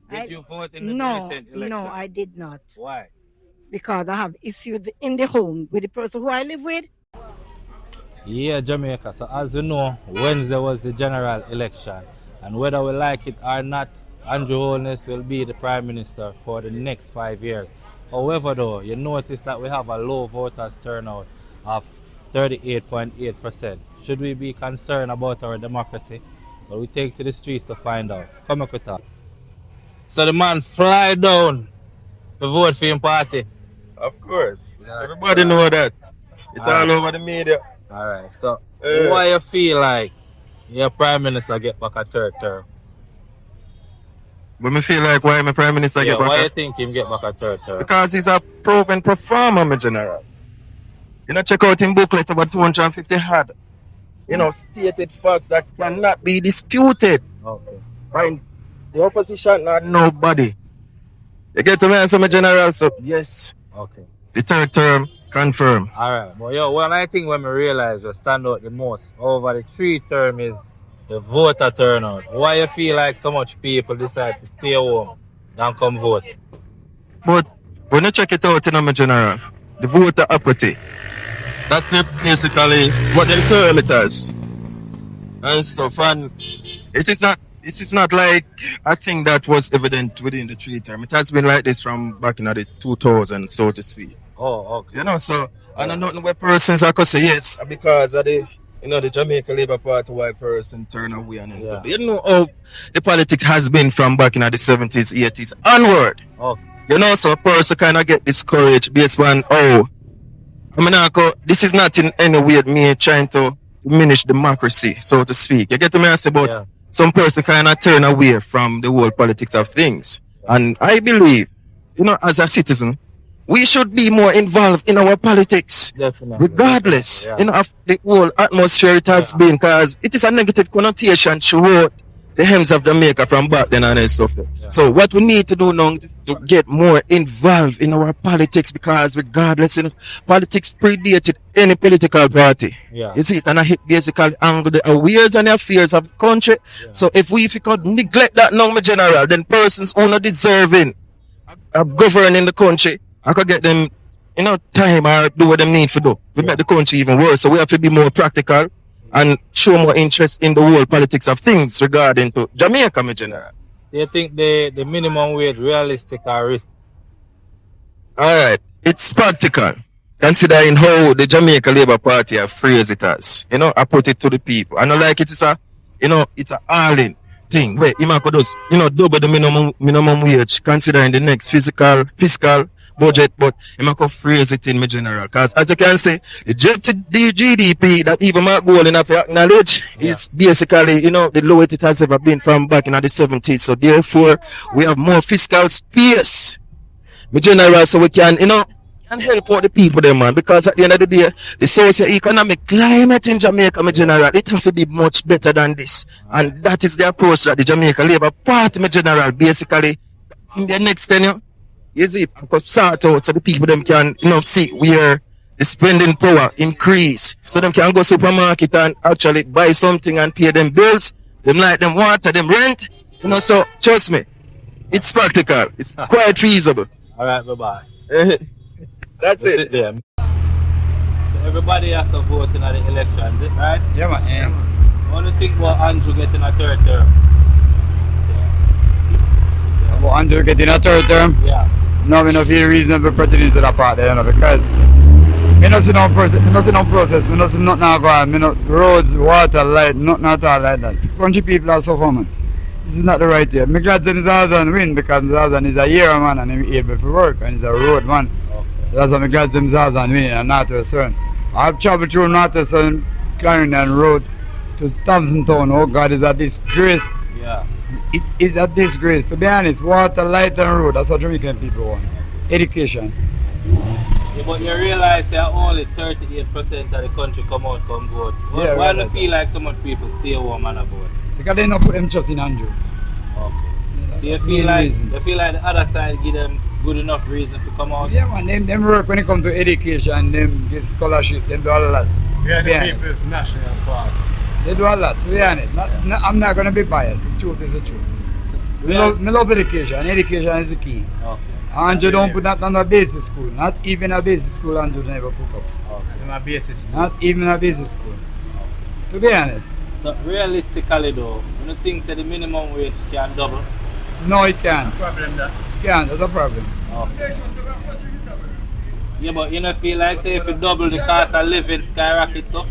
Did you vote in the No, recent election? no, I did not. Why? Because I have issues in the home with the person who I live with. Yeah, Jamaica. So as you know, Wednesday was the general election. And whether we like it or not, Andrew Holness will be the Prime Minister for the next 5 years. However though, you notice that we have a low voters turnout of 38.8%. Should we be concerned about our democracy? Well, we take to the streets to find out. Come up with that. So the man fly down to vote for him party. Of course. Everybody know that. It's all over the media. Alright, so why you feel like your Prime Minister get back a third term? But me feel like why my Prime Minister get back why you think him get back a third term? Because he's a proven performer, my general. You know, check out his booklet about 250 hard. You know, stated facts that cannot be disputed. Okay. By the opposition or nobody. You get to me answer, my general, so yes. Okay. The third term confirmed. Alright, but one I think when we realize what stand out the most over the 3 term is the voter turnout. Why you feel like so much people decide to stay home than come vote? But when you check it out, you know, my general, the voter apathy. That's it, basically what they call it as. And stuff. And it is not like a thing that was evident within the 3 term. It has been like this from back in the 2000s, so to speak. Oh, okay. You know, so I don't know where persons are say yes because of the the Jamaica Labour Party white person turn away and stuff. You know how the politics has been from back in the 70s, 80s onward. Oh. You know, so a person kind of get discouraged based on this is not in any way me trying to diminish democracy, so to speak. You get to me? I say about some person kind of turn away from the whole politics of things. And I believe, as a citizen, we should be more involved in our politics. Definitely. Regardless, of the whole atmosphere it has been, because it is a negative connotation throughout the hems of Jamaica from back then and stuff. Yeah. So what we need to do now is to get more involved in our politics, because regardless, politics predated any political party. Yeah. You see it, and I hit basically angle the awares and the affairs of the country. Yeah. So if we could neglect that now, my general, then persons who are not deserving of governing the country, I could get them, time or do what they need to do. We make the country even worse. So we have to be more practical and show more interest in the whole politics of things regarding to Jamaica, my general. Do you think the minimum wage realistic or risk? Alright, it's practical. Considering how the Jamaica Labour Party have phrased it as. I put it to the people. I know like it is it's a all-in thing. Where you could just, double the minimum wage considering the next fiscal budget, but you could phrase it in my general. Because as you can see, the GDP that even Mark Golding have to acknowledge is basically, the lowest it has ever been from back in the 70s. So therefore, we have more fiscal space, my general, so we can, can help out the people there, man. Because at the end of the day, the socio-economic climate in Jamaica, my general, it has to be much better than this. And that is the approach that the Jamaica Labour Party, my general, basically, in the next tenure, is it because sort out so the people them can see where the spending power increase, so them can go supermarket and actually buy something and pay them bills, them like them water, them rent, so trust me, it's practical, it's quite feasible. Alright, my boss. That's it. There. So everybody has to vote in the elections, is it right? Yeah, man. Yeah. What do you think about Andrew getting a third term? About Andrew getting a third term? Yeah. No, we don't feel reasonable pertaining to that part there, because we don't see no process, we don't see nothing about roads, water, light, nothing at all like that. Country people are suffering, man. This is not the right year. I'm glad that Zazan win, because Zazan is a year man and he's able to work and he's a road man. Okay. So that's why I'm glad that Zazan win and Northwestern. I've traveled through Northwestern, Clarendon Road to Thompson Town. Oh God, it's a disgrace. Yeah. It is a disgrace. To be honest, water, light and road, that's what Jamaican people want. Education. Yeah, but you realize that only 38% of the country come out come vote. Why do you feel like so much people stay home and vote? Because they don't put them trust in Andrew. Okay. So you feel like the other side give them good enough reason to come out? Yeah, man, them work when it comes to education, them give scholarship, them do a lot. Yeah, the People's National Party. They do a lot, to be honest. I'm not going to be biased. The truth is the truth. Me love education. Education is the key. Okay. Andrew don't put that on a basic school. Not even a basic school Andrew never put up. Okay. My basis. Not even a basic school. To be honest. So realistically though, you don't think that the minimum wage can double? No, it can't. Problem that. It can't. That's a problem. Okay. Yeah, but you don't feel like say if you double the cost of living skyrocket too?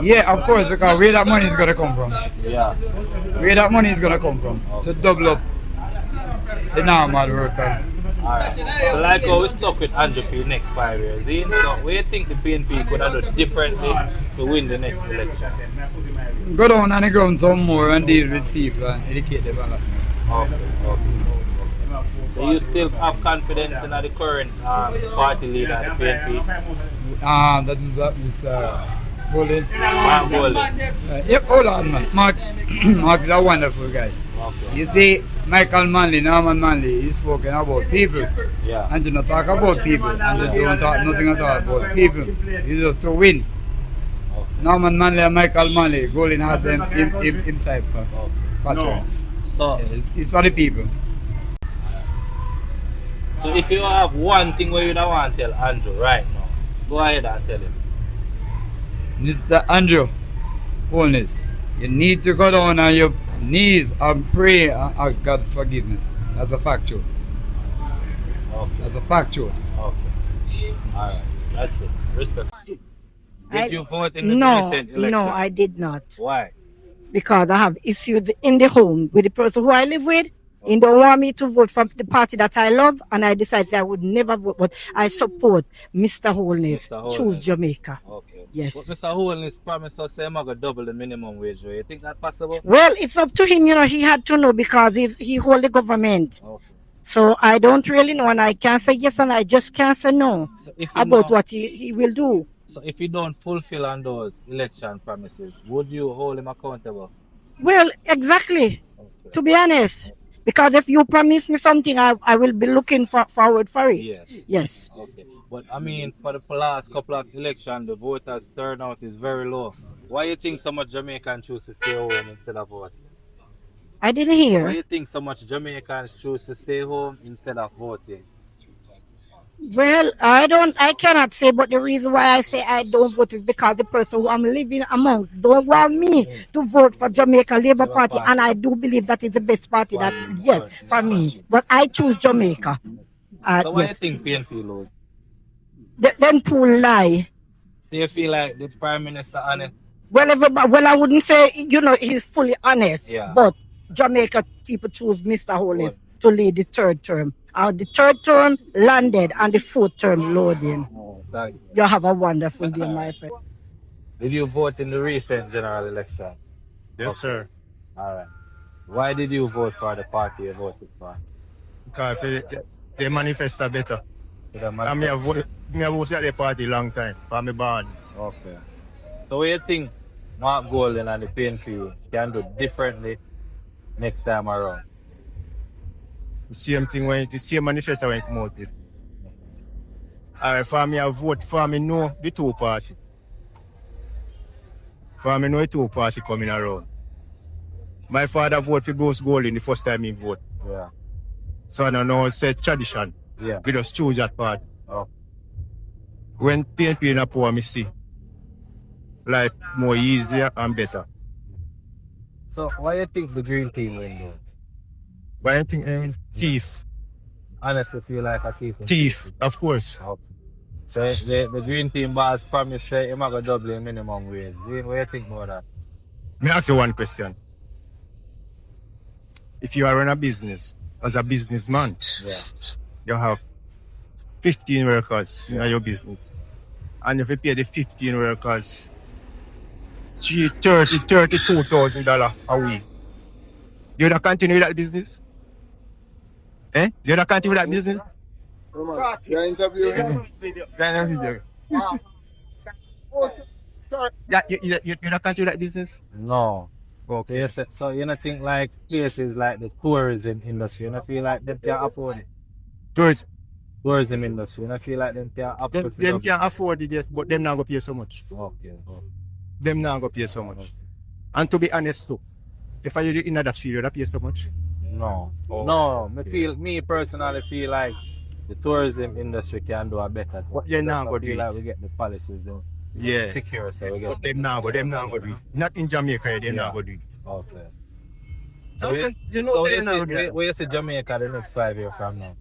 Yeah, of course, because where that money is going to come from. Yeah. Where that money is going to come from. To double up the normal worker. Alright. So like how we stuck with Andrew for the next 5 years, Ian, so what do you think the PNP could have done differently to win the next election? Go down on the ground some more and deal with people and educate them a lot. Okay. So you still have confidence in the current party leader of the PNP? That is Mr. Bolin. Mark Bolin. Yep, hold on, man. Mark is a wonderful guy. Okay. You see, Michael Manley, Norman Manley, he's spoken about people. Yeah. And to not talk about people. And to don't talk nothing at all about people. It's just to win. Okay. Norman Manley and Michael Manley, Golden had them in type of pattern. So, It's for the people. so if you have one thing where you don't want to tell Andrew right now, go ahead and tell him. Mr. Andrew Holness, you need to go down on your knees and pray and ask God for forgiveness. That's a factual. Okay. That's a factual. Okay. Alright. That's it. Respect. Did you vote in the No, recent election? no, I did not. Why? Because I have issues in the home with the person who I live with. He don't want me to vote for the party that I love, and I decided I would never vote, but I support Mr. Holness. Mr. Holness. Choose Jamaica. Okay. Yes. But Mr. Holness promised us he's going to double the minimum wage. You think that's possible? Well, it's up to him, he had to know because he hold the government. Okay. So I don't really know, and I can't say yes, and I just can't say no So if you about know- what he will do. So if you don't fulfill on those election promises, would you hold him accountable? Well, exactly. Okay. To be honest, because if you promise me something, I will be looking forward for it. Yes. Yes. Okay. But I mean, for the last couple of elections, the voters' turnout is very low. Why do you think so much Jamaicans choose to stay home instead of voting? I didn't Why do hear. you think so much Jamaicans choose to stay home instead of voting? Well, I cannot say, but the reason why I say I don't vote is because the person who I'm living amongst don't want me to vote for Jamaica Labour Party, and I do believe that is the best party that, yes, for me. But I choose Jamaica. So why Yes. do you think PNP lose? Then pool lie. So you feel like the Prime Minister honest? Well, I wouldn't say, he's fully honest, Yeah. but Jamaica people choose Mr. Holness to lead the third term. The third term landed and the fourth term loading. Thank you. You have a wonderful day, my friend. Did you vote in the recent general election? Yes, sir. Alright. Why did you vote for the party you voted for? Because they manifest are better. To the And man- me have voted at the party long time. For me born. Okay. So what do you think Mark Golden and the PNP can do differently next time around? The same thing when the same manifesto when it come out with. Alright, for me I vote for me know the two party. For me know the two party coming around. My father voted for Bruce Golden the first time he vote. Yeah. So I don't know it's a tradition. Yeah. We just choose that party. Oh. When PNP in a poor me see life more easier and better. So why do you think the green team win though? But I think thief. Honestly feel like a thief. Thief, of course. Okay. So the green team boss promised say he's going to double the minimum wage. What do you think about that? May I ask you one question? If you are in a business, as a businessman, Yeah. you have 15 workers in your business. And if you pay the 15 workers $32,000 a week, you not continue that business? Eh? You not continue that business? You're interviewing. Yeah, you not continue that business? No. Okay. So you don't think like places like the tourism industry, you don't feel like them can afford it? Tourism industry, you don't feel like them can afford it? Them can afford it, yes, but them not go pay so much. Okay. Them not go pay so much. And to be honest too, if I in that field, you pay so much. No. Oh, No. okay. Me personally feel like the tourism industry can do a better job. But they not I go do feel like it. we get the policies though. Yeah. Secure, so we But get them not go do it. Not in Jamaica, they yeah. not go do it. Okay. So, So, you know, so they not go do it. where you see Jamaica the next 5 years from now?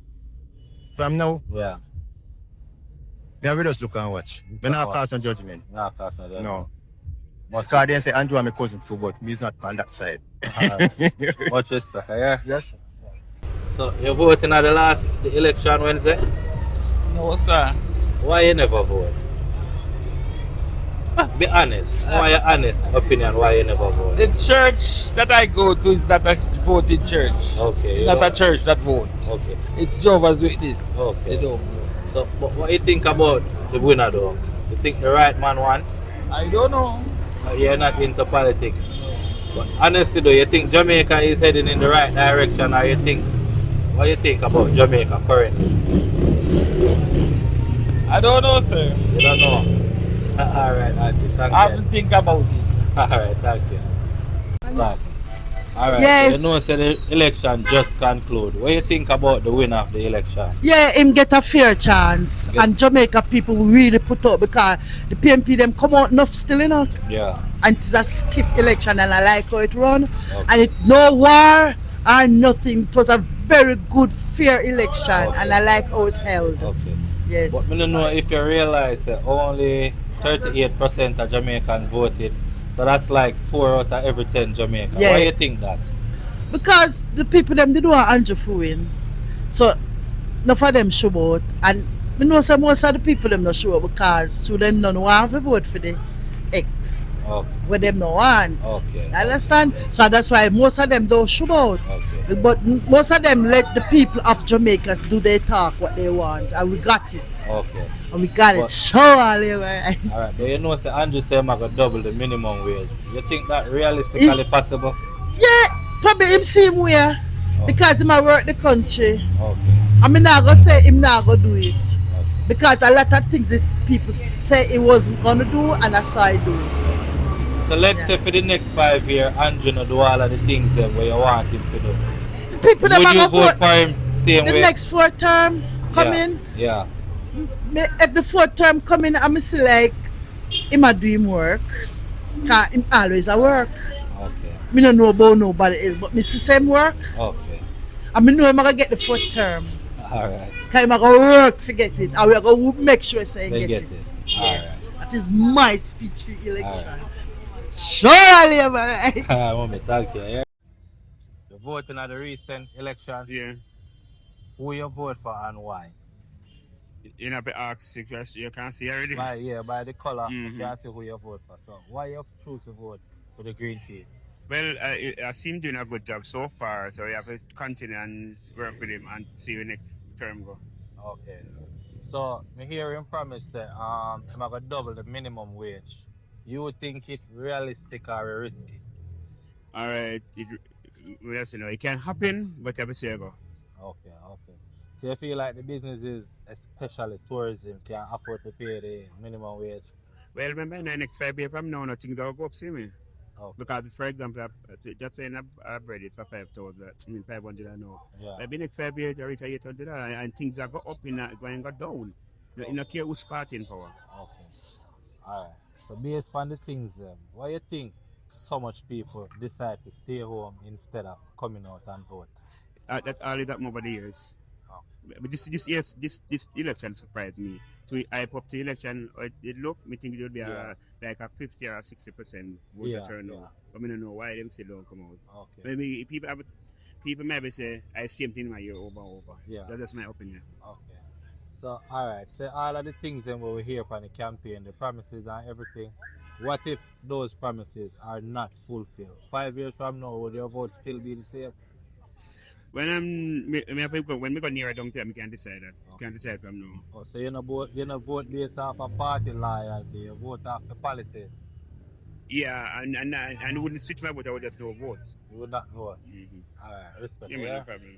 From now, Yeah. now we just look and watch. We not pass on judgment. Nah, cause no. No. Much, Because they say Andrew and my cousin too, but me's not on that side. much respect, yeah. Yes. So you voting at the election Wednesday? No, sir. Why you never vote? Be honest. Why your honest opinion why you never vote? The church that I go to is not a voting church. Okay. It's not a church that vote. Okay. It's Jehovah's Witness. Okay. They don't. So but what you think about the winner though? You think the right man won? I don't know. You're not into politics. But honestly though, you think Jamaica is heading in the right direction or you think what you think about Jamaica currently? I don't know, sir. You don't know. Alright, thank I you. have to think about it. Alright, thank you. Thank you. Alright, Yes. so you know say the election just conclude. What do you think about the winner of the election? Yeah, him get a fair chance. Yeah. And Jamaica people really put up because the PMP them come out enough still enough. Yeah. And it's a stiff election and I like how it run. Okay. And it no war or nothing. It was a very good fair election Okay. and I like how it held. Okay. Yes. But I don't know if you realize that only 38% of Jamaicans voted. So that's like 4 out of every 10 Jamaicans. Yeah. Why do you think that? Because the people them didn't want Andrew to win. So enough of them show out. And I know some most of the people them not show out because to them none want to vote for the X. Okay. Where them no want. Okay. Understand? So that's why most of them don't show out. Okay. But most of them let the people of Jamaica do their talk what they want. And we got it. Okay. And we got But- it. Show all the way. Alright, but you know say Andrew say I'm gonna double the minimum wage. You think that realistically possible? Yeah, probably him same way. Because him a work the country. Okay. I mean not gonna say him not gonna do it. Because a lot of things is people say he wasn't gonna do and that's how I do it. So let's Yeah. say for the next 5 years, Andrew no do all of the things them where you want him to do. The people that Would are you gonna vote vote for him same the way? next 4th term coming. Yeah. If the 4th term coming, I'm still like him a do him work. Cause him always a work. Okay. Me don't know about nobody else, but me see same work. Okay. And me know I'm gonna get the 4th term. Alright. Cause I'm gonna work to get it. And we're gonna make sure say They get get it. it. Yeah. Alright. That is my speech for election. Surely, man. Mommy, thank you. Yeah. You voting at the recent election. Yeah, Who you vote for and why? you know, be asked because you can see already. By the color, you Mhm. can see who you vote for. So why you choose to vote for the green tea? Well, I seem doing a good job so far, so you have to continue and work with him and see the next term go. Okay. So me hear him promise say I'm gonna double the minimum wage. You think it realistic or risky? All right, yes, you know, it can happen, but you have to see it go. Okay. So you feel like the businesses, especially tourism, can afford to pay the minimum wage? Well, remember, in the next 5 years from now, nothing will go up, see me. Okay. Because, for example, just saying I bread it for 5,000, I mean 500 I know. Yeah. But in the next 5 years, you reach 800 and things are go up, going go down. You don't care who's party in power. Okay. Alright. So based on the things why you think so much people decide to stay home instead of coming out and vote? That's all that over the years. Oh. But this election surprised me. To hype up the election, it look, me think it would be like a 50 or 60% voter turnout. Yeah. But I don't know why them still don't come out. Okay. Maybe people maybe say I same thing my year over. Yeah. That's just my opinion. Okay. So alright, so all of the things then we hear from the campaign, the promises and everything, what if those promises are not fulfilled? 5 years from now, would your vote still be the same? When when we go nearer down there, we can decide that. Okay. Can decide from now. Oh, so you no vote based off a party loyalty, you vote off the policy. Yeah, and wouldn't switch my vote, I would just do a vote. You would not vote. Mm-hmm. Alright, respect. Yeah, man, Yeah? no problem.